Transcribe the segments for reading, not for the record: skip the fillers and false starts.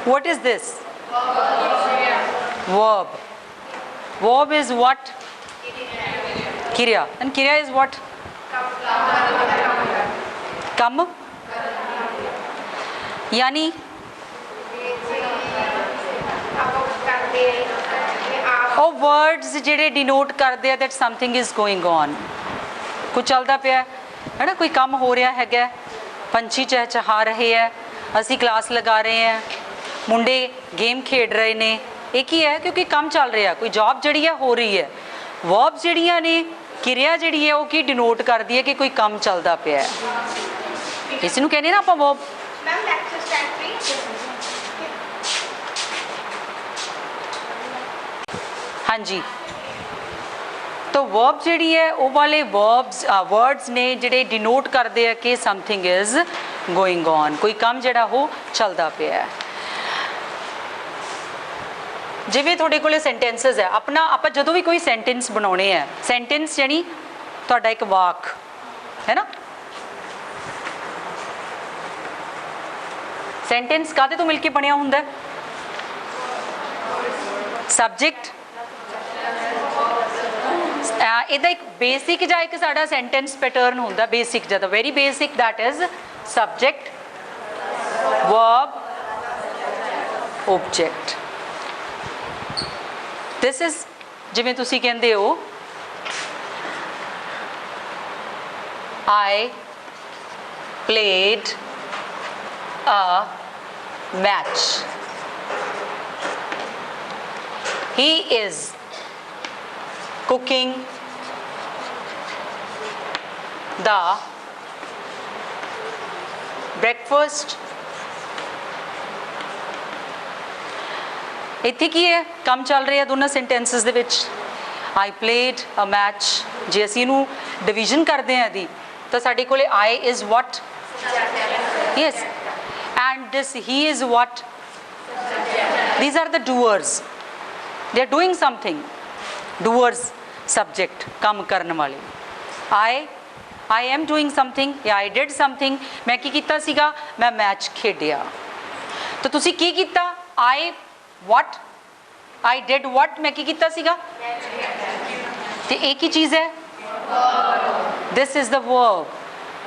What is this? Verb. Verb is what? Kriya. And kriya is what? Kam. Yani ਉਹ words ਜਿਹੜੇ denote ਕਰਦੇ ਆ that something is going on, ਕੁਝ ਚੱਲਦਾ ਪਿਆ ਹੈ ਨਾ, ਕੋਈ ਕੰਮ ਹੋ ਰਿਹਾ ਹੈਗਾ, ਪੰਛੀ ਚਹਿਚਹਾ ਰਹੇ ਹੈ, ਅਸੀਂ ਕਲਾਸ ਲਗਾ ਰਹੇ ਹਾਂ, ਮੁੰਡੇ ਗੇਮ ਖੇਡ ਰਹੇ ਨੇ, ਇਹ ਕੀ ਹੈ? ਕਿਉਂਕਿ ਕੰਮ ਚੱਲ ਰਿਹਾ, ਕੋਈ ਜੌਬ ਜਿਹੜੀ ਹੈ ਹੋ ਰਹੀ ਹੈ। ਵਰਬਸ ਜਿਹੜੀਆਂ ਨੇ, ਕਿਰਿਆ ਜਿਹੜੀ ਹੈ ਉਹ ਕੀ ਡਿਨੋਟ ਕਰਦੀ ਹੈ ਕਿ ਕੋਈ ਕੰਮ ਚੱਲਦਾ ਪਿਆ ਹੈ, ਇਸ ਨੂੰ ਕਹਿੰਦੇ ਨਾ ਆਪਾਂ ਵਰਬ। हाँ जी, तो वर्ब जी है वो वाले वर्ड्स ने जिहड़े डिनोट करते हैं कि समथिंग इज़ गोइंग ऑन, कोई काम जिहड़ा वो चलता पिया है। जिवें तुहाडे कोले सेंटेंसेस है, अपना आप जदों भी कोई सेंटेंस बनाने हैं, सेंटेंस यानी तुहाडा एक वाक है ना, सेंटेंस काहदे तो मिलके बनिया हुंदा है? सब्जेक्ट, ਇਹਦਾ ਇੱਕ ਬੇਸਿਕ ਜਾਂ ਇੱਕ ਸਾਡਾ ਸੈਂਟੈਂਸ ਪੈਟਰਨ ਹੁੰਦਾ, ਬੇਸਿਕ ਜਾਂ very basic, that is subject, verb, object. This is, ਜਿਵੇਂ ਤੁਸੀਂ ਕਹਿੰਦੇ ਹੋ I played a match, he is cooking the breakfast। ਇੱਥੇ ਕੀ ਹੈ? ਕੰਮ ਚੱਲ ਰਿਹਾ ਦੋਨਾਂ ਸੈਂਟੈਂਸਸ ਦੇ ਵਿੱਚ। I played a match, ਜੇ ਅਸੀਂ ਇਹਨੂੰ ਡਿਵੀਜ਼ਨ ਕਰਦੇ ਹਾਂ ਇਹਦੀ, ਤਾਂ ਸਾਡੇ ਕੋਲੇ I is what? Yes, and this he is what? These are the doers, they are doing something। doers subject, काम करने वाले। I am doing something या I did something, मैं की कीता सीगा? मैं मैच खेडिया। तो तुसी की कीता? I what? I did what? मैं की कीता सीगा? ते एक ही चीज़ है, this is the verb,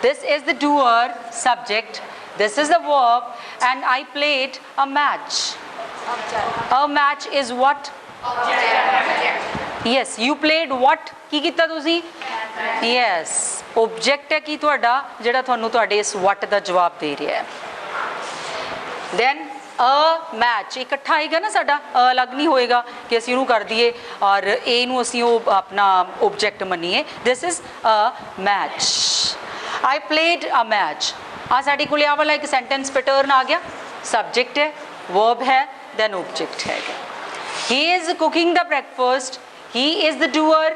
this is the doer subject, this is the verb, and I played a match। A match is what? Yes, you played what? की कीता तुसी? Yes, object है की तुहाडा जिहड़ा तुहानू तुहाडे इस what दा जवाब दे रहा है। Then a match इकट्ठा आएगा ना, साडा अलग नहीं होएगा कि असीं उहनू कर दईए और ए नू असीं ओह अपना ऑब्जेक्ट मनीए। This is a match, I played a match। आ साडे कोले आ वाला एक सेंटेंस पैटर्न आ गया, सब्जेक्ट है, वर्ब है, then ऑब्जेक्ट है। He is cooking the breakfast, he is the doer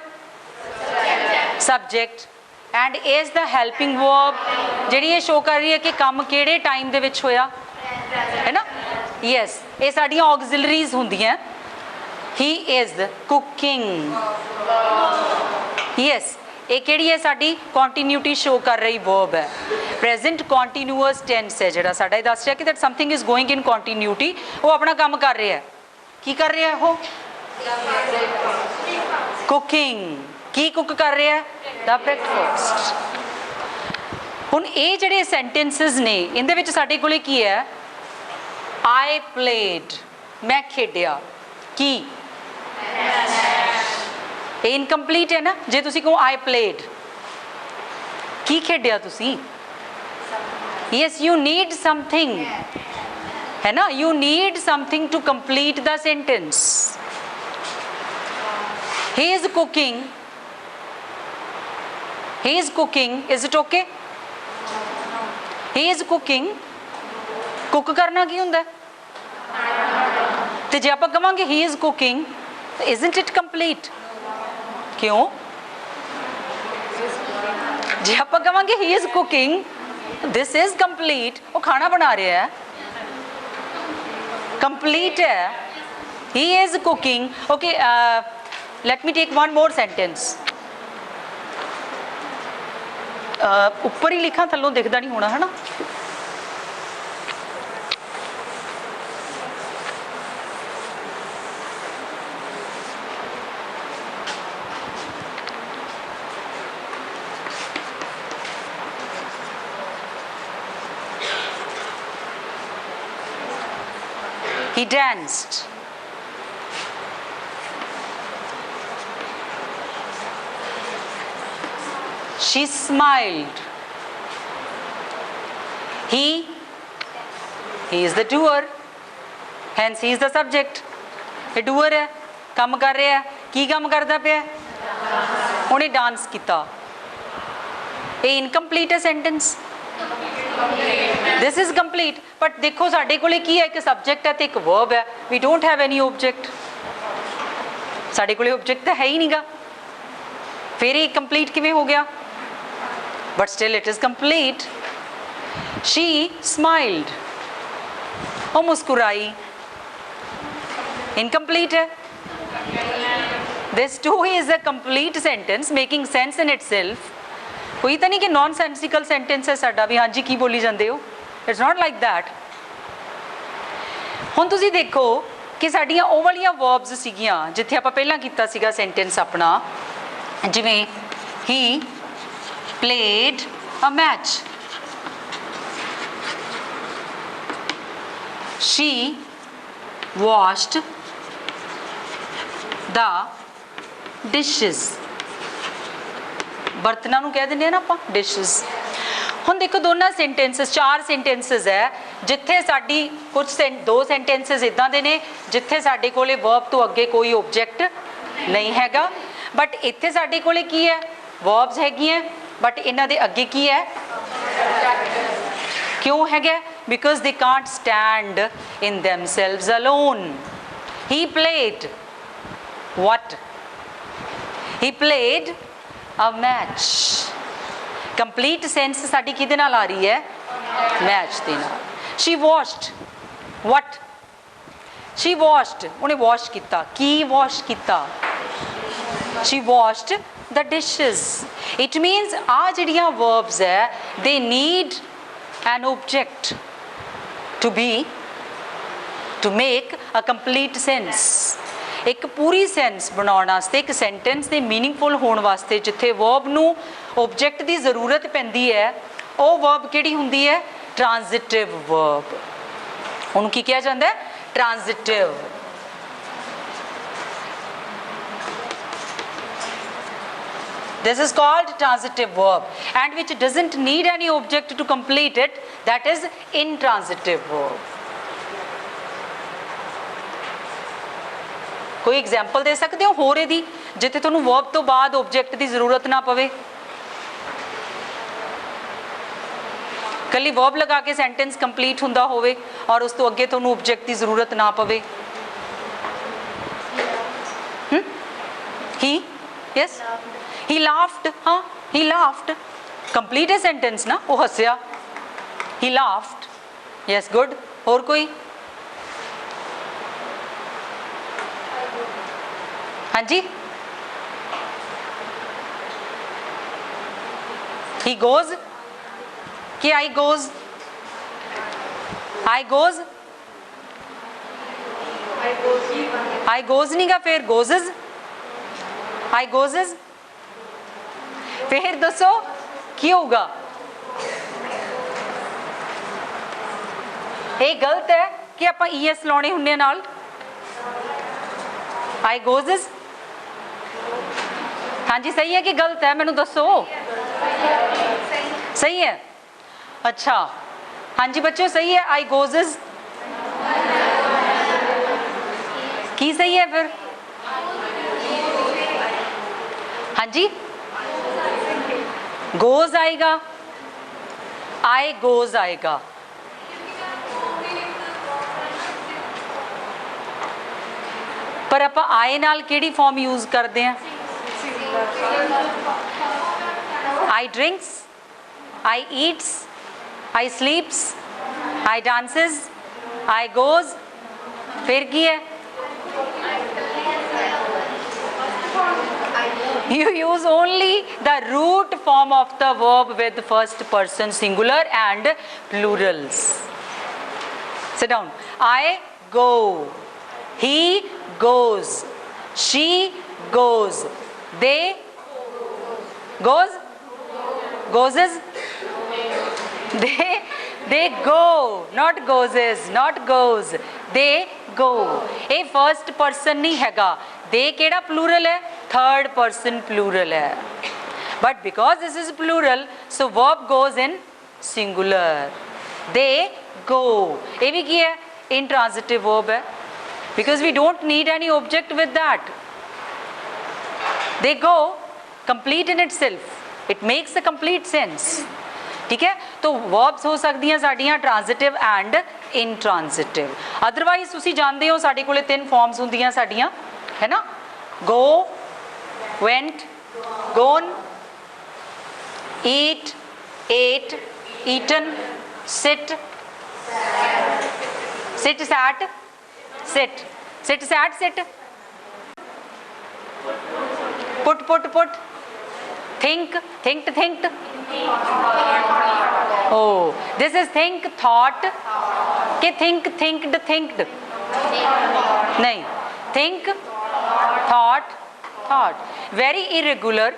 subject, and is the helping verb, ਜਿਹੜੀ ਇਹ ਸ਼ੋ ਕਰ ਰਹੀ ਹੈ ਕਿ ਕੰਮ ਕਿਹੜੇ ਟਾਈਮ ਦੇ ਵਿੱਚ ਹੋਇਆ ਹੈ ਨਾ। ਯੈਸ, ਇਹ ਸਾਡੀਆਂ ਆਕਸਿਲਰੀਜ਼ ਹੁੰਦੀਆਂ। he is cooking, ਯੈਸ, ਇਹ ਕਿਹੜੀ ਹੈ? ਸਾਡੀ ਕੰਟੀਨਿਊਟੀ ਸ਼ੋ ਕਰ ਰਹੀ verb ਹੈ। ਪ੍ਰੈਜ਼ੈਂਟ ਕੰਟੀਨਿਊਅਸ ਟੈਂਸ ਹੈ ਜਿਹੜਾ ਸਾਡਾ, ਇਹ ਦੱਸ ਰਿਹਾ ਕਿ that something is going in continuity, ਉਹ ਆਪਣਾ ਕੰਮ ਕਰ ਰਿਹਾ ਹੈ। ਕੀ ਕਰ ਰਿਹਾ ਉਹ? ਕੁਕਿੰਗ। ਕੀ ਕੁੱਕ ਕਰ ਰਿਹਾ ਹੈ? ਦਾ ਬ੍ਰੇਕਫਾਸਟ। ਹੁਣ ਇਹ ਜਿਹੜੇ ਸੈਂਟੈਂਸਸ ਨੇ, ਇਹਦੇ ਵਿੱਚ ਸਾਡੇ ਕੋਲੇ ਕੀ ਹੈ? I played, ਮੈਂ ਖੇਡਿਆ। ਕੀ? ਇਹ ਇਨਕੰਪਲੀਟ ਹੈ ਨਾ, ਜੇ ਤੁਸੀਂ ਕਹੋ I played, ਕੀ ਖੇਡਿਆ ਤੁਸੀਂ? Yes, you need something, है ना, you need something to complete the sentence। he is cooking, he is cooking, is it okay? he is cooking, cook करना की हुंदा है? ते जे आपां कहांगे he is cooking, isn't it complete? क्यों? जे आपां कहांगे he is cooking, this is complete, वो खाना बना रहा है, complete है। he is cooking, okay, let me take one more sentence। ऊपर ही लिखा, थल्लों दिखदा नहीं होना है ना। He danced. She smiled. He is the doer, hence he is the subject. ये doer है, काम कर रहा है, की काम करता पे उन्हें डांस किया. ये इनकम्प्लीट है sentence. This is complete. But देखो साडे कोले की है, एक सब्जेक्ट है तो एक वर्ब है. We don't have any object. साडे कोले ऑब्जेक्ट तो है ही नहींगा, फिर ये कंप्लीट किवें हो गया? But still it is complete. She smiled, वो मुस्कुराई. इनकम्प्लीट है. This two is a complete sentence making sense in itself. कोई तो नहीं कि नॉन सेंसिकल सेंटेंस है साडा भी हाँ जी की बोली जाते हो. It's not like that. हुण तुसीं देखो कि साडियां ਉਹ ਵਾਲੀਆਂ वर्ब्स सीगियां जिथे आपां पहलां कीता सीगा सेंटेंस अपना, जिवें ही played a match, she washed the dishes. बर्तनों नूं कह दिंदे आ ना आपां डिशेस. हुण देखो दोनों सेंटेंसिस, 4 सेंटेंसिस है जिथे साडी कुछ 2 सेंटेंसिस इदां दे ने जिथे साडे कोले वर्ब तो अगे कोई ऑब्जेक्ट नहीं हैगा. बट इत्थे साडे कोले की है? वर्ब्स हैगियां, बट इन्हां दे अगे की है? क्यों है? Because they can't stand in themselves alone. He played what? He played a match. Complete sense साडी किहदे नाल आ रही है? मैच दे नाल. She washed what? She washed, उन्हें वॉश किया. की वॉश किया? She washed the dishes. It means आ जिहड़ियां वर्ब्स है they need an object to make a complete sense. एक पूरी सेंस बनाने वास्ते, एक सेंटेंस के मीनिंगफुल होने वास्ते जिथे वर्ब नू ऑब्जेक्ट की जरूरत पैंदी है, वो वर्ब किहड़ी हुंदी है? Transitive verb. उन्होंने की कहा जाता है? Transitive. This is called transitive verb, and which doesn't need any object to complete it. That is intransitive verb. कोई एग्जाम्पल दे सकते हो होर दी जिथे तुहानू वर्ब तो बाद ऑब्जेक्ट की जरूरत ना पवे? कली वर्ब लगा के सेंटेंस कंप्लीट हुंदा होवे और उस तो अगे तुहानू ऑब्जेक्ट की जरूरत ना पवे. He yes he laughed. हाँ ही लाफ्ड कंप्लीट है सेंटेंस ना, वो हसया. He laughed. Yes good. और कोई? हाँ जी. ही गोज कि I goes? I goes, I goes नहीं गा, फिर गोजेज. आई गोजेज. फिर दसो की होगा? ये गलत है कि आप ईएस लाने हुंदे नाल. आई गोजेज. हाँ जी सही है कि गलत है? मैनू दसो. सही है. अच्छा हाँ जी बच्चों सही है. आई गोजेज की सही है फिर? हाँ जी गोज आएगा, आई गोज आएगा. पर आप आए नाल केड़ी फॉर्म यूज करते हैं? आई ड्रिंक्स, आई ईट्स, आई स्लीप्स, आई डांसेस, आई गोज. फिर की है? You use only the root form of the verb with first person singular and plurals. Sit down. I go, he goes, she goes, they goes, goes, they go, not goes, not goes. They go ये first person नहीं हैगा they केड़ा plural है third person plural है but because this is plural so verb goes in singular they go ये भी की है intransitive verb है because we don't need any object with that they go complete in itself it makes a complete sense ठीक है तो verbs हो सकदियां साडियां ट्रांजिटिव एंड इनट्रांजिटिव अदरवाइज तुसी जानते हो साडे कोले तीन फॉर्म्स हुंदियां साडियां है ना go went gone eat ate eaten sit sit sat sit sit sat sit put put put think thinked thinked oh this is think thought ke think thinked thinked nahi think thought thought very irregular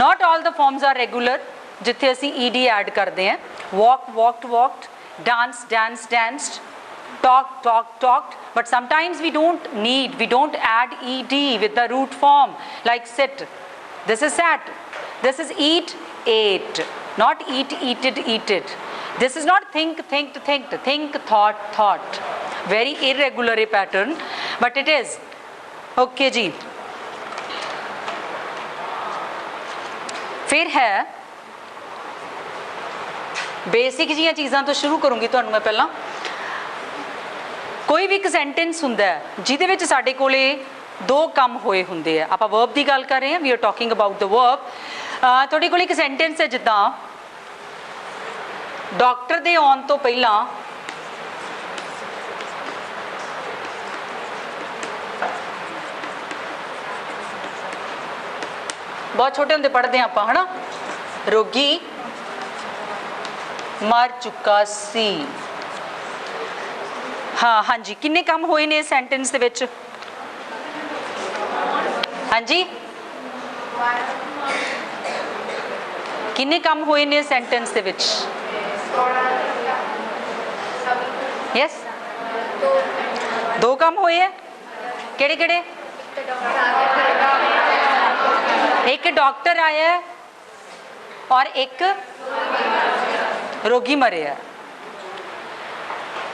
not all the forms are regular जिथे असी ed add करते हैं walk walked walked dance danced danced talk talk talked but sometimes we don't add ed with the root form like sit this is sat this is eat ate not eat eated eated this is not think thinked thinked think thought thought very irregular a pattern but it is okay जी फिर है basic जिहियां चीज़ां तो शुरू करूँगी तुहानूं मैं पहला कोई भी एक सेंटेंस हुंदा है जिहदे विच साडे कोले दो काम होए हुंदे आ आपां वर्ब की गल कर रहे हैं we are talking about the verb तुहाडे कोल एक सेंटेंस है जिद्दां डॉक्टर दे आउण तो पहला बहुत छोटे होंदे पढ़दे आपां है ना रोगी मर चुका सी हाँ हाँ जी किन्ने काम होए ने सेंटेंस दे विच हाँ जी किन्ने काम होए ने सेंटेंस दे विच यस दो काम होए है केड़े केड़े एक डॉक्टर आया है और एक रोगी मरे है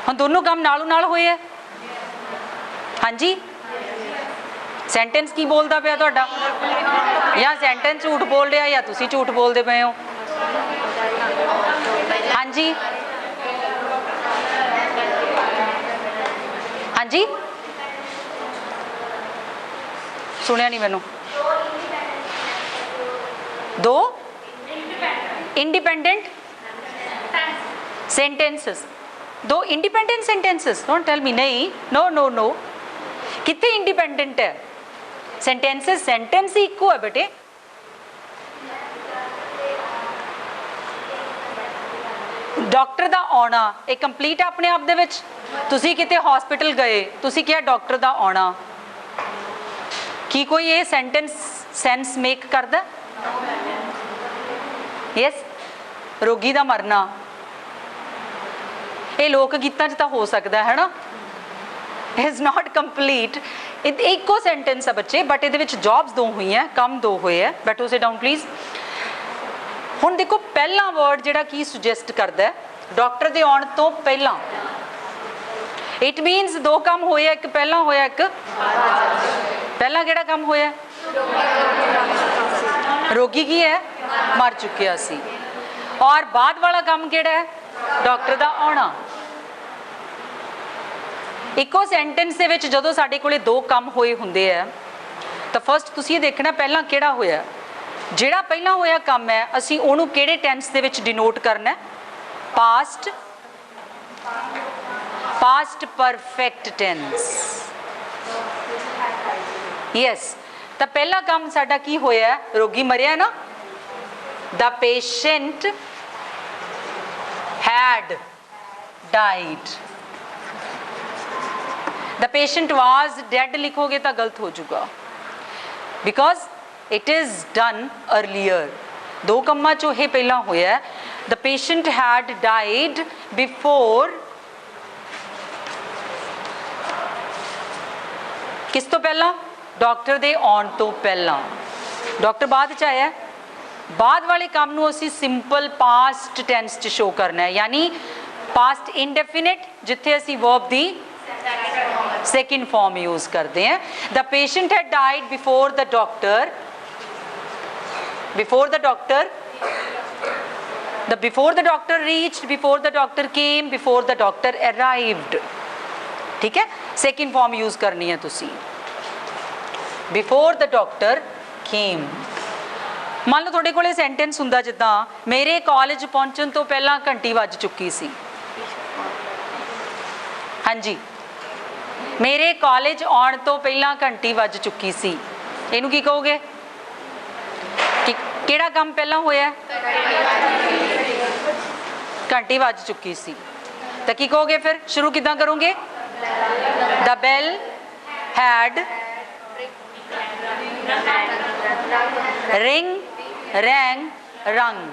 हम दोनों काम नालों नाल होए है हाँ जी सेंटेंस की बोलता पिया तुहाडा या सेंटेंस झूठ बोल रहा या तुसी झूठ बोलते पे हो हाँ जी हाँ जी सुनिया नहीं मैनू दो इंडिपेंडेंट सेंटेंसेस दो independent sentences don't tell me नहीं नो नो नो कितने इंडिपेंडेंट है सेंटेंसेस सेंटेंस ही इको है बेटे डॉक्टर दा आना एक कंप्लीट है अपने आप दे विच तुसी किते हॉस्पिटल गए तुसी क्या डॉक्टर दा आना की कोई ये सेंटेंस सेंस मेक करदा यस रोगी दा मरना ये लोक गीतां च तां हो सकदा है ना इज नॉट कंप्लीट इको सेंटेंस है बच्चे बट ये जॉब्स दो हुई हैं कम दो हुए है बैठो से डाउन प्लीज हुण देखो पहला वर्ड जिहड़ा की सुजैसट करदा है डॉक्टर दे आउण तो पहला इट मीनस दो काम होए एक पहला होया एक पहला किहड़ा काम होया रोगी की है मर चुकिया सी और बाद वाला काम किहड़ा है डॉक्टर दा आउणा इको सेंटेंस दे विच जदों साडे कोले दो काम होए हुंदे है तो फर्स्ट तुसीं देखना पहला किहड़ा होया जिहड़ा पहला होया काम है असीं ओनू किहड़े टेंस दे विच डिनोट करना है past past perfect tense yes तो पहला काम साडा की होया रोगी मरिया ना the patient had died the patient was dead लिखोगे तो गलत हो जाएगा because it is done earlier दो कम्मा चो ये पहला होया the patient had died before किस तो पहला? डॉक्टर दे आउण तो पहला। डॉक्टर बाद च आया, बाद वाले काम नूं असीं सिंपल पास्ट टेंस च शो करना है, यानी पास्ट इंडेफिनिट जिथे असीं verb the second form use करते हैं। The patient had died before the doctor, before the doctor, the before the doctor reached, before the doctor came, before the doctor arrived। ठीक है, second form use करनी है तुसी। Before the doctor केम, मान लो थोड़े कोले सेंटेंस हुंदा जिद्दां मेरे कॉलेज पहुंचण तो पहला घंटी वज चुकी सी। हाँ जी, मेरे कॉलेज आउण तो पहला घंटी वज चुकी सी, इहनूं की कहोगे? कि किहड़ा काम पहला होया? घंटी वज चुकी सी, तो की कहोगे फिर? शुरू किदां करोगे? The bell had ring, rang, rung.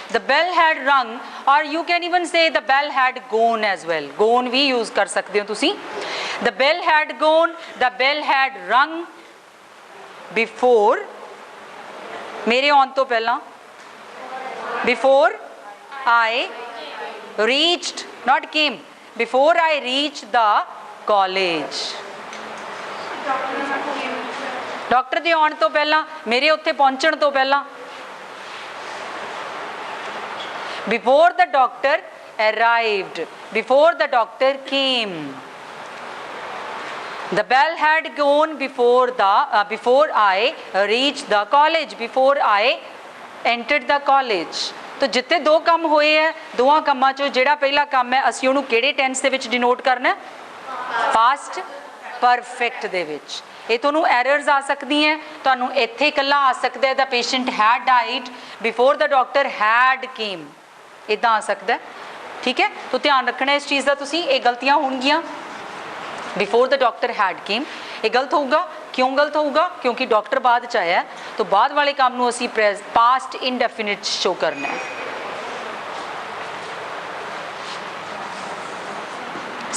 The bell had rung, or you can even say the bell had gone as well। Gone भी use कर सकते हो तुसी। The bell had gone, the bell had rung before, मेरे आउण तो पहला, before I reached, not came, before I reached the college। Doctor दे आउण तो पहला, मेरे उत्थे पहुंचण तो पहला। Before the doctor arrived, before the doctor came। The bell had gone before before I reached the college, before I entered the college। तो जिते दो काम होए है, दोवां कामां चों जिहड़ा पहला काम है असीं उहनूं किहड़े टेंस दे विच डिनोट करना है? पास्ट परफेक्ट दे विच। ਇਹ ਤੁਹਾਨੂੰ ਐਰਰਸ ਆ ਸਕਦੀਆਂ, ਤੁਹਾਨੂੰ ਇੱਥੇ ਇਕੱਲਾ ਆ ਸਕਦਾ the patient had died before the doctor had came, इदां आ सकता है। ठीक है, तो ध्यान रखना इस चीज़ का तुसीं। ये गलतियां होणगियां, before the doctor had came ये गलत होगा। क्यों गलत होगा? क्योंकि डॉक्टर बाद च आया, तो बाद वाले काम नूं असीं पास्ट इनडेफिनिट शो करना है।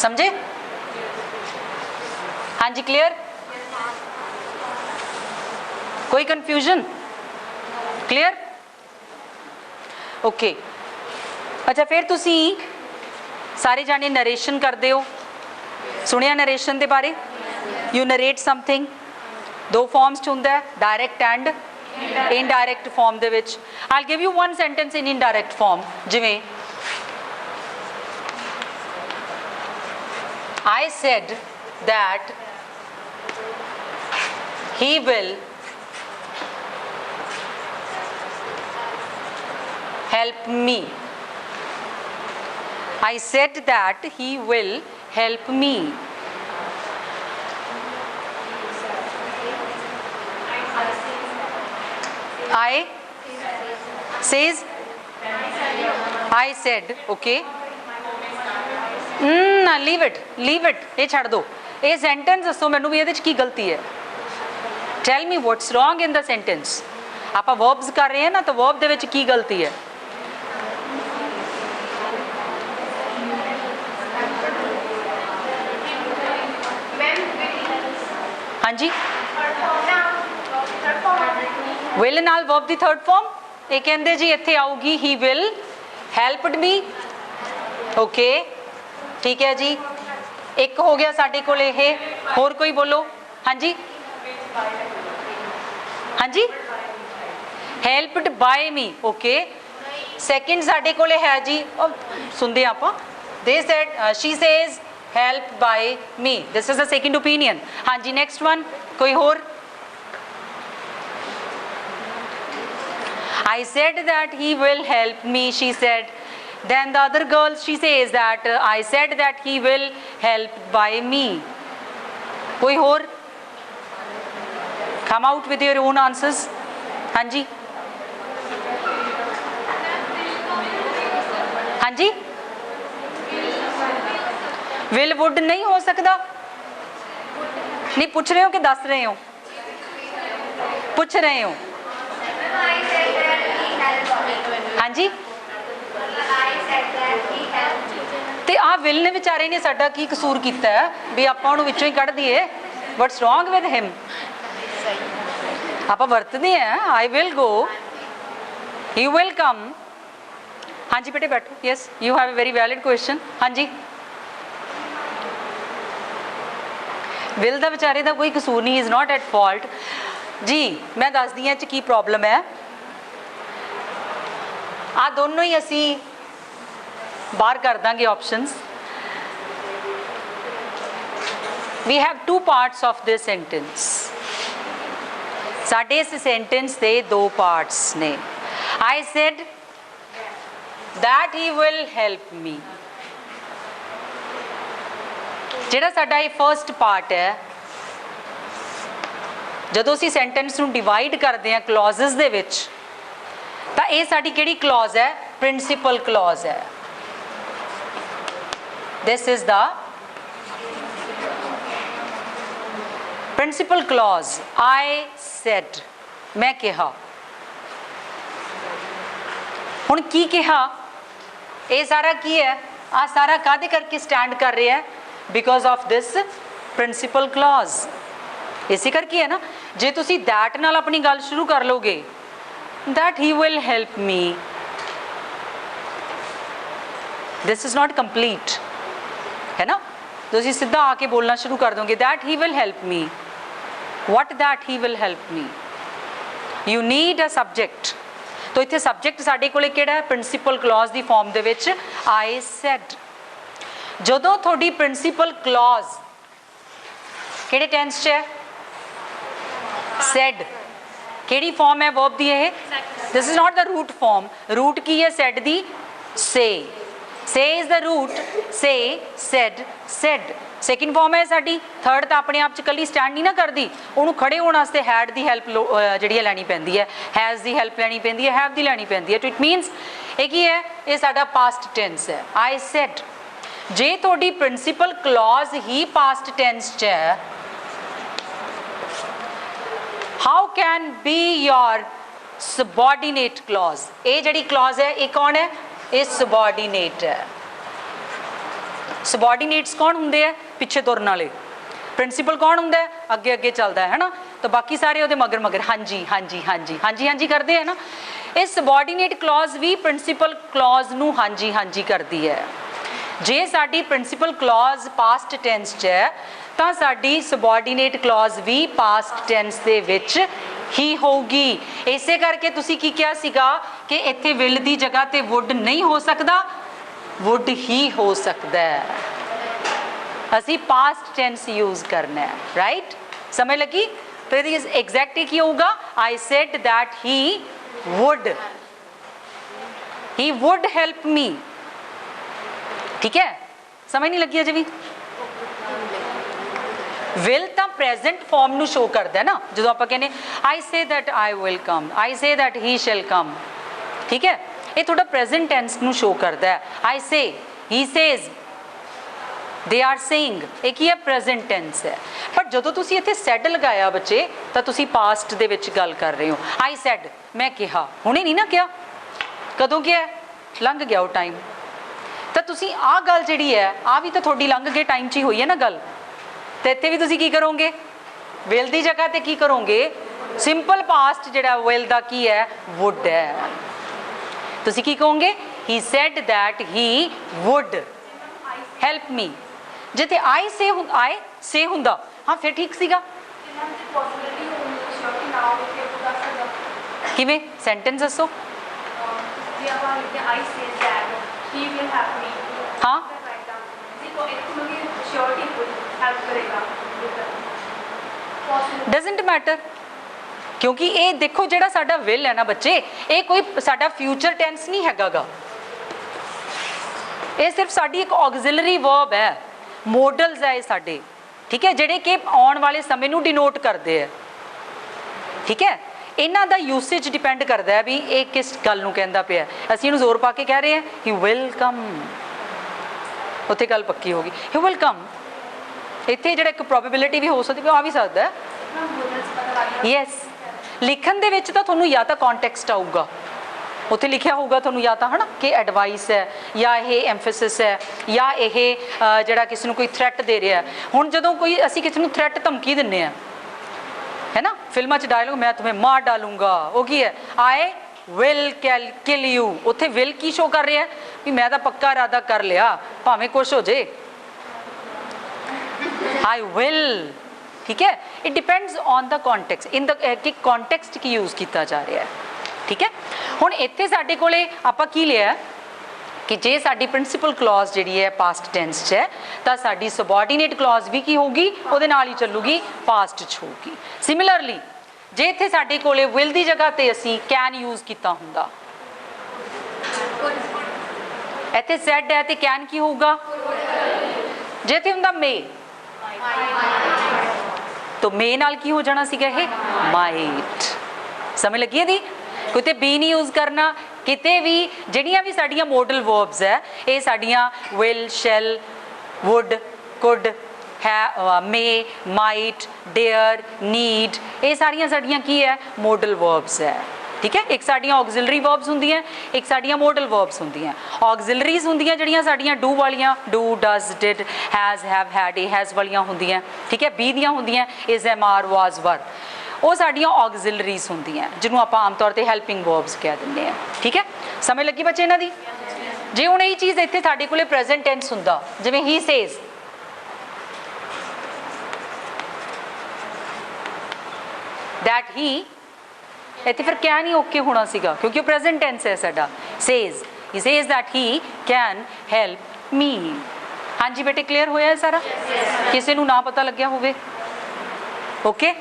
समझे? हाँ जी, क्लियर? कोई कंफ्यूजन? क्लियर? ओके। अच्छा, फिर तुसी सारे जाने नरेशन करते हो, सुनिया नरेशन के बारे? यू नरेट समथिंग, दो फॉर्म्स च हुंदा है, डायरैक्ट एंड इनडायरैक्ट फॉर्म दे विच। I give you one sentence in indirect form, जिवें I said that he will help me। I said that he will help me। I says, I said, okay। leave it, leave it, ये छड़ दो। ये sentence दसो मैनू भी ਇਹਦੇ ਚ ਕੀ गलती है? Tell me what's wrong in the sentence। ਆਪਾਂ वर्ब्स कर रहे हैं ना, तो वर्ब ਦੇ ਵਿੱਚ ਕੀ गलती है? हाँ जी, विल नाल वर्ब दी थर्ड फॉर्म, ये कहते जी इत्थे आऊगी he will helped me. Okay, ठीक है जी। एक हो गया साडे कोल ये, होर कोई बोलो। हाँ जी, हाँ जी, हेल्पड बाय मी। ओके, सैकेंड साडे कोल है जी, सुनते आपां, they said, she says help by me, this is the second opinion। हाँ जी, next one, कोई और? I said that he will help me, she said। Then the other girl, she says that I said that he will help by me। कोई और? Come out with your own answers। हाँ जी, हाँ जी, will would नहीं हो सकता? नहीं, पूछ रहे हो कि दस रहे हो? पूछ रहे हो? हाँ जी, ते आ विल ने बेचारे ने साडा की कसूर कीता है भी आपां उहनूं विचों ही कढ़ दईए? What's wrong with him? आप वरतते हैं I will go, he will come. हाँ जी बेटे बैठो. Yes, you have a very valid question. हाँ जी. विल ਦਾ ਵਿਚਾਰੇ ਦਾ ਕੋਈ ਕਸੂਰ ਨਹੀਂ, is not at fault. ਜੀ ਮੈਂ ਦੱਸਦੀ ਹਾਂ ਇਹ 'ਚ ਕੀ ਪ੍ਰੋਬਲਮ ਹੈ. ਆ ਦੋਨੋਂ ਹੀ ਅਸੀਂ ਬਾਹਰ ਕਰ ਦਾਂਗੇ options. We have two parts of this sentence. ਸਾਡੇ ਇਸ sentence ਦੇ ਦੋ parts ਨੇ. I said that he will help me. ਜਿਹੜਾ ਸਾਡਾ ਇਹ ਫਰਸਟ ਪਾਰਟ ਹੈ, ਜਦੋਂ ਅਸੀਂ ਸੈਂਟੈਂਸ ਨੂੰ ਡਿਵਾਈਡ ਕਰਦੇ ਹਾਂ ਕਲੌਜ਼ਸ ਦੇ ਵਿੱਚ, ਤਾਂ ਇਹ ਸਾਡੀ ਕਿਹੜੀ ਕਲੌਜ਼ ਹੈ? ਪ੍ਰਿੰਸੀਪਲ ਕਲੌਜ਼ ਹੈ. This is the principal clause. I said, ਮੈਂ ਕਿਹਾ. ਹੁਣ ਕੀ ਕਿਹਾ? ਇਹ ਸਾਰਾ ਕੀ ਹੈ? ਆ ਸਾਰਾ ਕਾਹਦੇ ਕਰਕੇ ਸਟੈਂਡ ਕਰ ਰਿਹਾ ਹੈ? Because of this principal clause. ਇਸੇ ਕਰਕੇ ਹੈ ਨਾ. ਜੇ ਤੁਸੀਂ ਦੈਟ ਨਾਲ ਆਪਣੀ ਗੱਲ ਸ਼ੁਰੂ ਕਰ ਲੋਗੇ, that he will help me, this is not complete, है ना. ਤੁਸੀਂ ਸਿੱਧਾ ਆ ਕੇ ਬੋਲਣਾ ਸ਼ੁਰੂ ਕਰ ਦੋਗੇ that he will help me. what that he will help me? you need a subject. तो ਇੱਥੇ subject ਸਾਡੇ ਕੋਲੇ ਕਿਹੜਾ ਹੈ? ਪ੍ਰਿੰਸੀਪਲ ਕਲੌਜ਼ ਦੀ ਫਾਰਮ ਦੇ ਵਿੱਚ I said. ਜਦੋਂ ਤੁਹਾਡੀ ਪ੍ਰਿੰਸੀਪਲ ਕਲੌਜ਼ ਕਿਹੜੇ ਟੈਂਸ 'ਚ ਹੈ? said. ਕਿਹੜੀ ਫਾਰਮ ਹੈ verb ਦੀ ਇਹ? this is not the root form. root ਕੀ ਹੈ said ਦੀ? say. say is the root. say, said, said. Second form ਹੈ ਸਾਡੀ. ਥਰਡ ਤਾਂ ਆਪਣੇ ਆਪ 'ਚ ਇਕੱਲੀ ਸਟੈਂਡ ਨਹੀਂ ਨਾ ਕਰਦੀ, ਉਹਨੂੰ ਖੜੇ ਹੋਣ ਵਾਸਤੇ ਹੈਡ ਦੀ ਹੈਲਪ ਜਿਹੜੀ ਹੈ ਲੈਣੀ ਪੈਂਦੀ ਹੈ, ਹੈਜ਼ ਦੀ ਹੈਲਪ ਲੈਣੀ ਪੈਂਦੀ ਹੈ, ਹੈਵ ਦੀ ਲੈਣੀ ਪੈਂਦੀ ਹੈ. ਟੂ ਇਟ ਮੀਨਸ ਇਹ ਕੀ ਹੈ? ਇਹ ਸਾਡਾ ਪਾਸਟ ਟੈਂਸ ਹੈ. I said. ਜੇ ਤੁਹਾਡੀ ਪ੍ਰਿੰਸੀਪਲ ਕਲੌਜ਼ ਹੀ ਪਾਸਟ ਟੈਂਸ 'ਚ ਹੈ, how can be your subordinate clause? ਇਹ ਜਿਹੜੀ clause ਹੈ ਇਹ ਕੌਣ ਹੈ? ਇਹ subordinate ਹੈ. subordinates ਕੌਣ ਹੁੰਦੇ ਆ? ਪਿੱਛੇ ਤੁਰਨ ਵਾਲੇ. ਪ੍ਰਿੰਸੀਪਲ ਕੌਣ ਹੁੰਦਾ ਹੈ? ਅੱਗੇ ਅੱਗੇ ਚੱਲਦਾ ਹੈ ਨਾ. ਤਾਂ ਬਾਕੀ ਸਾਰੇ ਉਹਦੇ ਮਗਰ ਮਗਰ ਹਾਂਜੀ ਹਾਂਜੀ ਹਾਂਜੀ ਹਾਂਜੀ ਹਾਂਜੀ ਕਰਦੇ ਹੈ ਨਾ. ਇਹ subordinate clause ਵੀ ਪ੍ਰਿੰਸੀਪਲ clause ਨੂੰ ਹਾਂਜੀ ਹਾਂਜੀ ਕਰਦੀ ਹੈ. ਜੇ ਸਾਡੀ ਪ੍ਰਿੰਸੀਪਲ clause ਪਾਸਟ ਟੈਂਸ 'ਚ ਹੈ, ਤਾਂ ਸਾਡੀ subordinate clause ਵੀ ਪਾਸਟ ਟੈਂਸ ਦੇ ਵਿੱਚ ਹੀ ਹੋਊਗੀ. ਇਸੇ ਕਰਕੇ ਤੁਸੀਂ ਕੀ ਕਿਹਾ ਸੀਗਾ ਕਿ ਇੱਥੇ ਵਿਲ ਦੀ ਜਗ੍ਹਾ ਤੇ ਵੁੱਡ ਨਹੀਂ ਹੋ ਸਕਦਾ, ਵੁੱਡ ਹੀ ਹੋ ਸਕਦਾ ਹੈ. ਅਸੀਂ ਪਾਸਟ ਟੈਂਸ ਯੂਜ਼ ਕਰਨਾ ਹੈ. ਰਾਈਟ? ਸਮਝ ਲੱਗੀ? ਫਿਰ ਇਸ ਐਗਜ਼ੈਕਟਲੀ ਕੀ ਹੋਊਗਾ? I said that he would help me. ਠੀਕ ਹੈ? ਸਮਝ ਨਹੀਂ ਲੱਗੀ ਅਜੇ ਵੀ? will ਤਾਂ ਪ੍ਰੈਜ਼ੈਂਟ ਫਾਰਮ ਨੂੰ ਸ਼ੋ ਕਰਦਾ ਹੈ ਨਾ. ਜਦੋਂ ਆਪਾਂ ਕਹਿੰਦੇ I say that I will come, I say that he shall come. ਠੀਕ ਹੈ? ਇਹ ਤੁਹਾਡਾ ਪ੍ਰੈਜ਼ੈਂਟ ਟੈਂਸ ਨੂੰ ਸ਼ੋ ਕਰਦਾ ਹੈ. I say, he says, they are saying. ਇਹ ਕੀ ਹੈ? ਪ੍ਰੈਜ਼ੈਂਟ ਟੈਂਸ ਹੈ. ਪਰ ਜਦੋਂ ਤੁਸੀਂ ਇੱਥੇ said ਲਗਾਇਆ ਬੱਚੇ, ਤਾਂ ਤੁਸੀਂ ਪਾਸਟ ਦੇ ਵਿੱਚ ਗੱਲ ਕਰ ਰਹੇ ਹੋ. I said, ਮੈਂ ਕਿਹਾ. ਹੁਣੇ ਨਹੀਂ ਨਾ ਕਿਹਾ. ਕਦੋਂ ਕਿਹਾ? ਲੰਘ ਗਿਆ ਉਹ ਟਾਈਮ. ਤਾਂ ਤੁਸੀਂ ਆਹ ਗੱਲ ਜਿਹੜੀ ਹੈ, ਆਹ ਵੀ ਤਾਂ ਤੁਹਾਡੀ ਲੰਘ ਗਏ ਟਾਈਮ 'ਚ ਹੀ ਹੋਈ ਹੈ ਨਾ ਗੱਲ. ਤੇ ਇੱਥੇ ਵੀ ਤੁਸੀਂ ਕੀ ਕਰੋਗੇ? ਵਿਲ ਦੀ ਜਗ੍ਹਾ ਤੇ ਕੀ ਕਰੋਗੇ? ਸਿੰਪਲ ਪਾਸਟ ਜਿਹੜਾ ਵਿਲ ਦਾ ਕੀ ਹੈ? ਵੁੱਡ ਹੈ. ਤੁਸੀਂ ਕੀ ਕਹੋਗੇ? he said that he would help me. ਜਿੱਥੇ I say ਹੁੰਦਾ, ਹਾਂ ਫਿਰ ਠੀਕ ਸੀਗਾ. ਕਿਵੇਂ? ਸੈਂਟੈਂਸ ਦੱਸੋ. ਹਾਂ ਡਜ਼ਨਟ ਮੈਟਰ, ਕਿਉਂਕਿ ਇਹ ਦੇਖੋ ਜਿਹੜਾ ਸਾਡਾ ਵਿਲ ਹੈ ਨਾ ਬੱਚੇ, ਇਹ ਕੋਈ ਸਾਡਾ ਫਿਊਚਰ ਟੈਂਸ ਨਹੀਂ ਹੈਗਾ ਗਾ. ਇਹ ਸਿਰਫ ਸਾਡੀ ਇੱਕ ਆਕਸਿਲਰੀ ਵਰਬ ਹੈ. ਮੋਡਲਸ ਹੈ ਇਹ ਸਾਡੇ. ਠੀਕ ਹੈ? ਜਿਹੜੇ ਕਿ ਆਉਣ ਵਾਲੇ ਸਮੇਂ ਨੂੰ ਡਿਨੋਟ ਕਰਦੇ ਆ. ਠੀਕ ਹੈ? ਇਹਨਾਂ ਦਾ ਯੂਸੇਜ ਡਿਪੈਂਡ ਕਰਦਾ ਹੈ ਵੀ ਇਹ ਕਿਸ ਗੱਲ ਨੂੰ ਕਹਿੰਦਾ ਪਿਆ. ਅਸੀਂ ਇਹਨੂੰ ਜ਼ੋਰ ਪਾ ਕੇ ਕਹਿ ਰਹੇ ਹਾਂ ਹੀ ਵਿਲ ਕਮ, ਉੱਥੇ ਗੱਲ ਪੱਕੀ ਹੋ ਗਈ. He will come. ਇੱਥੇ ਜਿਹੜਾ ਇੱਕ ਪ੍ਰੋਬੇਬਿਲਿਟੀ ਵੀ ਹੋ ਸਕਦੀ, ਆ ਵੀ ਸਕਦਾ ਹੈ. ਯੈਸ, ਲਿਖਣ ਦੇ ਵਿੱਚ ਤਾਂ ਤੁਹਾਨੂੰ ਜਾਂ ਤਾਂ ਕੌਨਟੈਕਸਟ ਆਊਗਾ, ਉੱਥੇ ਲਿਖਿਆ ਹੋਊਗਾ ਤੁਹਾਨੂੰ ਜਾਂ ਤਾਂ ਹੈ ਨਾ ਕਿ ਐਡਵਾਈਸ ਹੈ ਜਾਂ ਇਹ ਐਮਫੈਸਿਸ ਹੈ ਜਾਂ ਇਹ ਜਿਹੜਾ ਕਿਸੇ ਨੂੰ ਕੋਈ ਥ੍ਰੈਟ ਦੇ ਰਿਹਾ। ਹੁਣ ਜਦੋਂ ਕੋਈ ਅਸੀਂ ਕਿਸੇ ਨੂੰ ਥ੍ਰੈਟ ਧਮਕੀ ਦਿੰਦੇ ਹਾਂ है ना, फिल्मां च डायलॉग मैं तुम्हें मार डालूंगा, वो की है आई विल किल यू। उत्थे विल की शो कर रहा है कि मैं तो पक्का इरादा कर लिया भावें कुछ हो जाए, आई विल। ठीक है, it depends on the context, in the कि कॉन्टेक्स्ट की यूज़ किया जा रहा है। ठीक है, हुण इत्थे साडे कोले आपां की लिया कि जे साडी प्रिंसीपल क्लॉज जिहड़ी है पास्ट टेंस च है तो साडी सबऑर्डिनेट क्लॉज भी की होगी उहदे नाल ही चलूगी, पास्ट च होगी। सिमिलरली जे इत्थे साडे कोले विल दी जगह ते असीं कैन यूज़ कीता हुंदा, इत्थे सैड है ते कैन की होगा, जे इत्थे हुंदा मे तो मे नाल की हो जाना सीगा ये माइट। समझ लगी दी, कोई ते बी नहीं यूज़ करना किते भी। जिहड़ियां भी साडियां मॉडल वर्ब्स है ये साडियां विल, शैल, वुड, कुड है, मे, माइट, डेयर, नीड, ये सारियां साडियां की है मॉडल वर्ब्स है। ठीक है, एक साडियां ऑक्सिलरी वर्ब्स हुंदियां, एक साडियां मॉडल वर्ब्स हुंदियां। ऑक्सिलरीज हुंदियां जिहड़ियां साडियां डू वालियां, do, does, did, has, have, had, ए हैज़ वालियां हुंदियां। ठीक है, बी दियां हुंदियां is, am, are, was, were, वो साडियां ऑक्सिलरीज हुंदियां जिन्होंने आप आम तौर पर हैल्पिंग वर्ब्स कह दिंदे हैं। ठीक है, समझ लगी बच्चे इन्हां दी। जे हुण यही चीज़ इत्थे साडे कोले प्रेजेंट टेंस हुंदा जिवें ही सेज, दैट ही, इत्थे फिर कैन ही ओके होना सीगा क्योंकि प्रेजेंट टेंस है साडा। Says, he says that he can help me. हाँ जी बेटे, क्लीयर होया है सारा? किसी नूं ना पता लग्या होवे? ओके,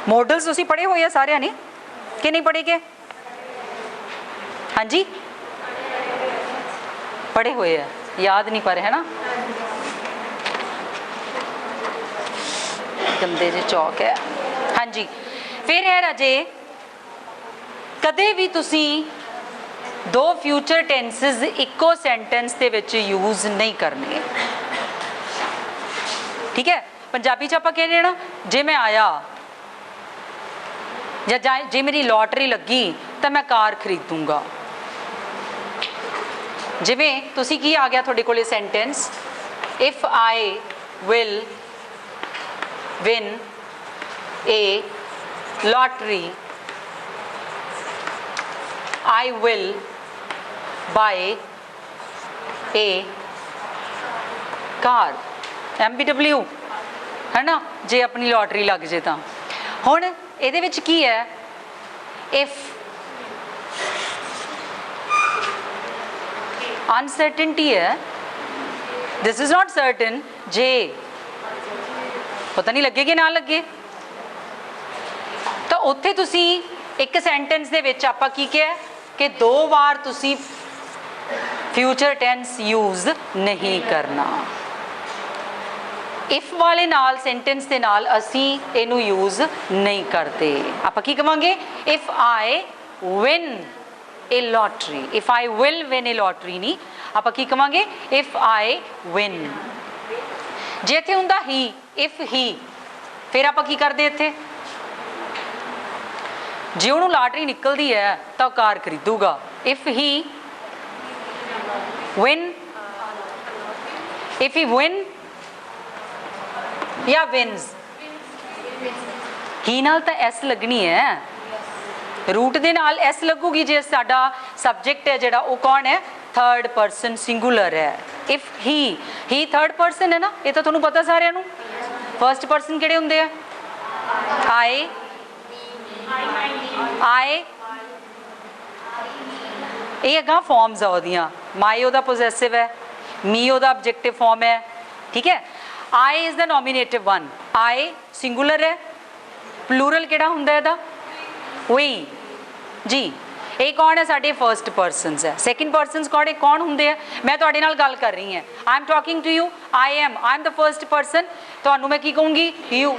मॉडल्स तुसीं पढ़े हुए सारे ने कि नहीं पढ़े के? हाँ जी, पढ़े हुए हैं, याद नहीं पर है ना, गंदे जे चौक है। हाँ जी, फिर है राजे, कदे भी तुसीं दो फ्यूचर टेंसेस इको सेंटेंस दे विच यूज़ नहीं करने। ठीक है, पंजाबी च आपां कह देना जे मैं आया या जे मेरी लॉटरी लगी तो मैं कार खरीदूंगा। जिवें तुसी की आ गया थोड़े कोले sentence, if I will win a lottery I will buy A car, MBW है ना, जे अपनी लॉटरी लग जाए तो। हुण ਇਹਦੇ ਵਿੱਚ ਕੀ ਹੈ, इफ अनसर्टेनिटी है, दिस इज नॉट सर्टन, जे पता नहीं लगे कि ना लगे, तो उत्थे तुसी एक सेंटेंस दे विच आपां की किया कि दो बार तुसी फ्यूचर टेंस यूज़ नहीं करना। इफ वाले नाल सेंटेंस के नाल असी इनू यूज़ नहीं करते। आप की कहांगे, if I win a lottery, if I will win a lottery नहीं, आप की कहांगे इफ आई विन। जे इत्थे हुंदा ही, इफ ही, फिर आप की करते इत्थे, जे उन्होंने लॉटरी निकलती है तो कार खरीदूगा। If he win, if he win या विन्स, ही नाल तो एस लगनी है, रूट दे नाल एस लगूगी जे साडा सबजैक्ट है जिहड़ा वो कौन है, थर्ड परसन सिंगुलर है। इफ ही थर्ड परसन है ना, ये तो तुहानूं पता सारिਆਂ ਨੂੰ। फर्स्ट परसन किहड़े हुंदे आ, आई, ये अगां फॉर्म्स आ ओहदियां, माई ओहदा पोजैसिव है, मी ओहदा ऑब्जेक्टिव फॉर्म है। ठीक है, I is the nominative one, I singular है, प्लूरल किहड़ा हुंदा है इहदा, वी जी। ये कौन है, साडे फर्स्ट परसनस है। सैकेंड परसनस कौन होंगे है, मैं तुहाडे नाल गल कर रही हैं, I am talking to you, I am the first person, तुहानूं मैं की कहूँगी, यू,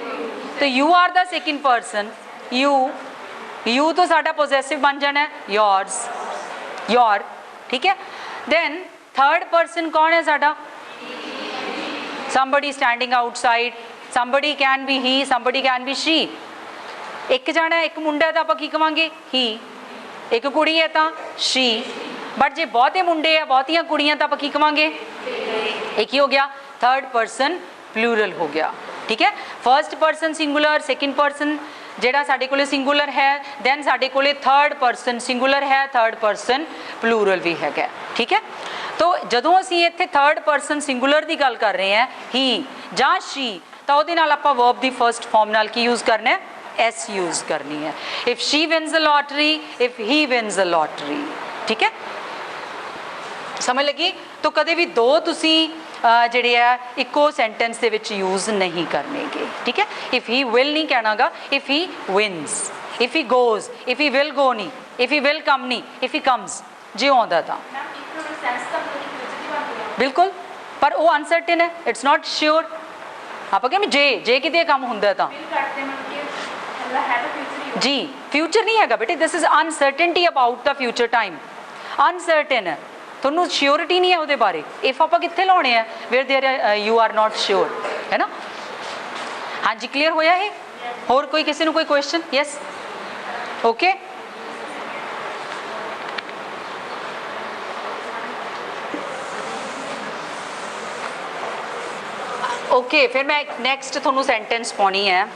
तो you are the second person, you तो साडा पोजैसिव बन जाना है, योर। ठीक है, दैन थर्ड परसन कौन है साडा, somebody standing outside, somebody can be he, somebody can be she. एक जाना एक मुंडा है तो आप की कहांगे he, एक कुड़ी है तो she, बट जे बहुते मुंडे है बहुतियां कुड़ियां तो आप की कहांगे एक ही हो गया, थर्ड पर्सन प्लूरल हो गया। ठीक है, first person singular, second person ਜਿਹੜਾ ਸਾਡੇ ਕੋਲੇ ਸਿੰਗੂਲਰ ਹੈ, ਦੈਨ ਸਾਡੇ ਕੋਲੇ ਥਰਡ ਪਰਸਨ ਸਿੰਗੂਲਰ ਹੈ, ਥਰਡ ਪਰਸਨ ਪਲੂਰਲ ਵੀ ਹੈਗਾ। ਠੀਕ ਹੈ, ਤੋ ਜਦੋਂ ਅਸੀਂ ਇੱਥੇ ਥਰਡ ਪਰਸਨ ਸਿੰਗੂਲਰ ਦੀ ਗੱਲ ਕਰ ਰਹੇ ਹਾਂ ਹੀ ਜਾਂ ਸ਼ੀ, ਤਾਂ ਉਹਦੇ ਨਾਲ ਆਪਾਂ ਵਰਬ ਦੀ ਫਰਸਟ ਫਾਰਮ ਨਾਲ ਕੀ ਯੂਜ਼ ਕਰਨਾ ਹੈ, ਐਸ ਯੂਜ਼ ਕਰਨੀ ਹੈ। If she wins a lottery, if he wins a lottery. ਠੀਕ ਹੈ, ਸਮਝ ਲੱਗੀ? ਤੋ ਕਦੇ ਵੀ ਦੋ ਤੁਸੀਂ ਜਿਹੜੇ ਆ ਇੱਕੋ ਸੈਂਟੈਂਸ ਦੇ ਵਿੱਚ ਯੂਜ਼ ਨਹੀਂ ਕਰਨੇਗੇ। ਠੀਕ ਹੈ, ਇਫ ਹੀ ਵਿਲ ਨਹੀਂ ਕਹਿਣਾਗਾ, if he wins, if he goes, if he will go ਨਹੀਂ, ਇਫ ਹੀ ਵਿਲ ਕਮ ਨਹੀਂ, ਇਫ ਹੀ ਕਮਸ, ਜੇ ਆਉਂਦਾ ਤਾਂ ਬਿਲਕੁਲ, ਪਰ ਉਹ ਅਨਸਰਟਨ ਹੈ, ਇਟਸ ਨਾਟ ਸ਼ੋਰ। ਆਪਾਂ ਕਹਿੰਦੇ ਜੇ ਕਿਤੇ ਕੰਮ ਹੁੰਦਾ ਤਾਂ ਜੀ ਫਿਊਚਰ ਨਹੀਂ ਹੈਗਾ ਬੇਟੇ, this is uncertainty about the future time, uncertain ਹੈ, ਤੁਹਾਨੂੰ ਸ਼ਿਓਰਿਟੀ ਨਹੀਂ ਹੈ ਉਹਦੇ ਬਾਰੇ। ਇਫ ਆਪਾਂ ਕਿੱਥੇ ਲਾਉਣੇ ਆ, where there you are not sure, ਹੈ ਨਾ। ਹਾਂਜੀ ਕਲੀਅਰ ਹੋਇਆ ਇਹ? ਹੋਰ ਕੋਈ ਕਿਸੇ ਨੂੰ ਕੋਈ ਕੁਐਸਚਨ? Yes, okay. ਓਕੇ, ਫਿਰ ਮੈਂ ਨੈਕਸਟ ਤੁਹਾਨੂੰ ਸੈਂਟੈਂਸ ਪਾਉਣੀ ਹੈ।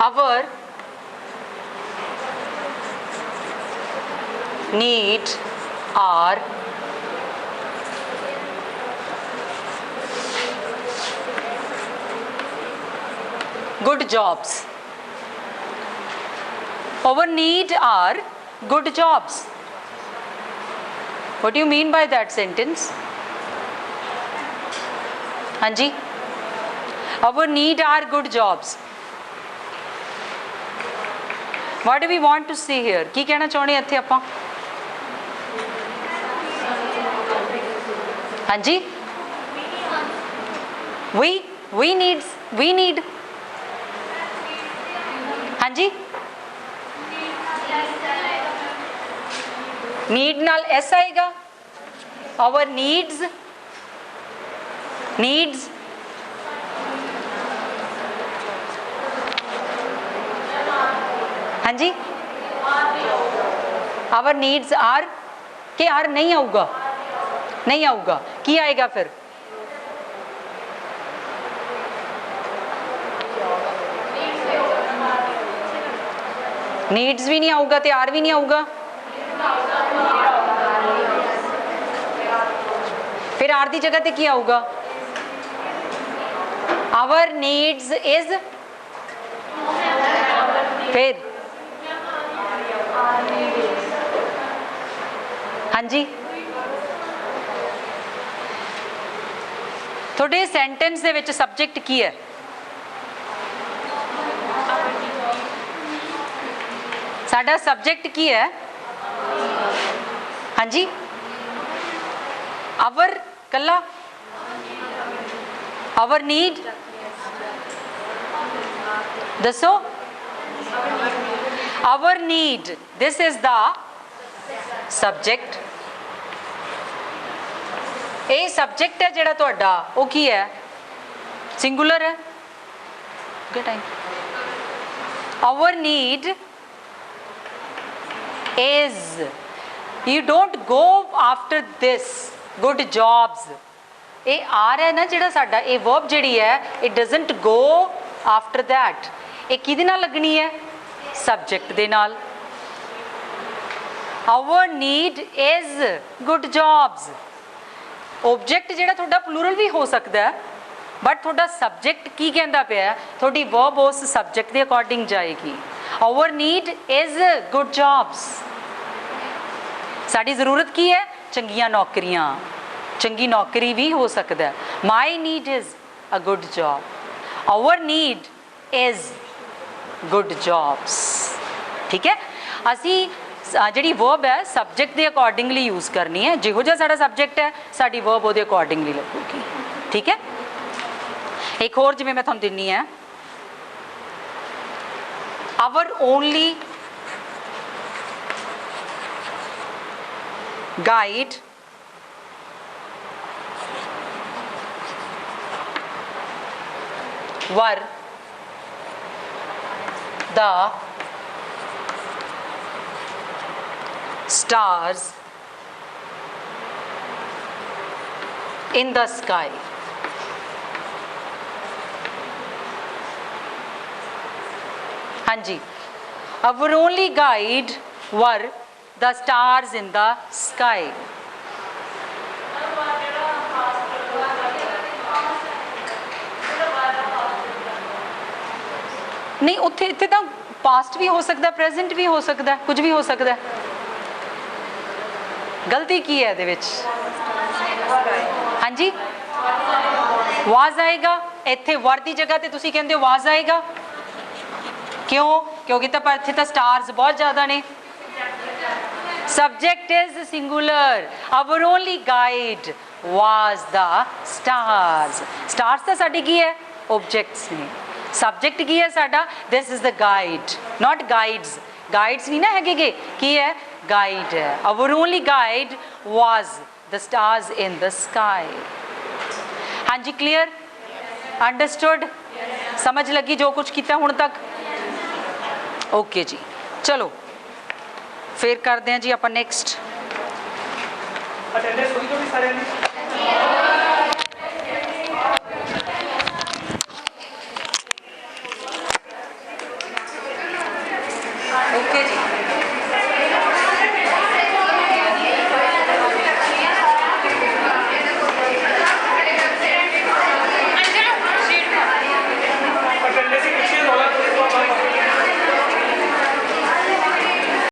our need are good jobs. Our need are good jobs. What do you mean by that sentence? Hanji, our need are good jobs. What do we want to see here? ਕੀ ਕਹਿਣਾ ਚਾਹੁੰਦੇ ਇੱਥੇ ਆਪਾਂ? ਹਾਂਜੀ, we need ਹਾਂਜੀ, need ਨਾਲ s ਆਏਗਾ, our needs हाँ जी, आवर नीड्स आर के आर नहीं आऊगा, नहीं आऊगा, की आएगा फिर? नीड्स भी नहीं आऊगा तो आर भी नहीं आऊगा, फिर आर दी जगह ते की आऊगा? आवर नीड्स इज, फिर हाँ जी, थोड़े सेंटेंस दे विच सबजैक्ट की है? साडा सबजैक्ट की है? हाँ जी, आवर कला, आवर नीड दसो, our need, this is the subject. ये सब्जेक्ट है जिहड़ा तुहाडा वो की है? सिंगुलर है। Time, our need is, you don't go after this good jobs. ये आर है ना जिहड़ा साडा, ये वर्ब जिहड़ी है, it doesn't go after that. ये किहदे नाल लगनी है? सब्जेक्ट दे नाल। Our need is good jobs. Object जिहड़ा तुहाडा प्लूरल भी हो सकता है, बट तुहाडा सब्जेक्ट की कहंदा पिया, तुहाडी वर्ब उस सब्जेक्ट के अकॉर्डिंग जाएगी। Our need is good jobs. साडी जरूरत की है? चंगियां नौकरियां। चंगी नौकरी भी हो सकता है। My need is a good job. Our need is good jobs. ठीक है, असी जी वर्ब है सबजैक्ट के अकॉर्डिंगली यूज़ करनी है। जिहो जिहा साडा सबजैक्ट है, साडी वर्ब वो अकॉर्डिंगली लगूगी। ठीक है, एक होर जिवें मैं तुहानूं दिन्नी है, our only guide were the stars in the sky. हाँ जी, our only guide were the stars in the sky. नहीं उत्थे इत्थे ਤਾਂ ਪਾਸਟ ਵੀ ਹੋ ਸਕਦਾ, ਪ੍ਰੈਜ਼ੈਂਟ ਵੀ ਹੋ ਸਕਦਾ, ਕੁਝ ਵੀ ਹੋ ਸਕਦਾ। ਗਲਤੀ ਕੀ ਹੈ ਇਹਦੇ ਵਿੱਚ? ਹਾਂਜੀ ਵਾਜ਼ ਆਏਗਾ, ਇੱਥੇ ਵਰ ਦੀ ਜਗ੍ਹਾ ਤੇ ਤੁਸੀਂ ਕਹਿੰਦੇ ਹੋ ਵਾਜ਼ ਆਏਗਾ, ਕਿਉਂ? ਕਿਉਂਕਿ ਤਾਂ ਪਰ ਇੱਥੇ ਤਾਂ ਸਟਾਰਸ ਬਹੁਤ ਜ਼ਿਆਦਾ ਨੇ। subject is singular, our only guide was the stars. stars ਤਾਂ ਸਾਡੀ ਕੀ ਹੈ? objects ਨੇ। subject ਕੀ ਹੈ ਸਾਡਾ? this is the guide, not guides. guides ਨਹੀਂ ਨਾ ਹੈਗੇ, ਕੀ ਹੈ? guide ਹੈ। our only guide was the stars in the sky. ਹਾਂਜੀ clear? understood? ਸਮਝ ਲੱਗੀ ਜੋ ਕੁਝ ਕੀਤਾ ਹੁਣ ਤੱਕ? ਓਕੇ ਜੀ, ਚਲੋ ਫਿਰ ਕਰਦੇ ਹਾਂ ਜੀ ਆਪਾਂ ਨੈਕਸਟ। ਅਟੈਂਡੈਂਸ ਹੋਈ ਤੁਹਾਡੀ ਸਾਰਿਆਂ ਦੀ?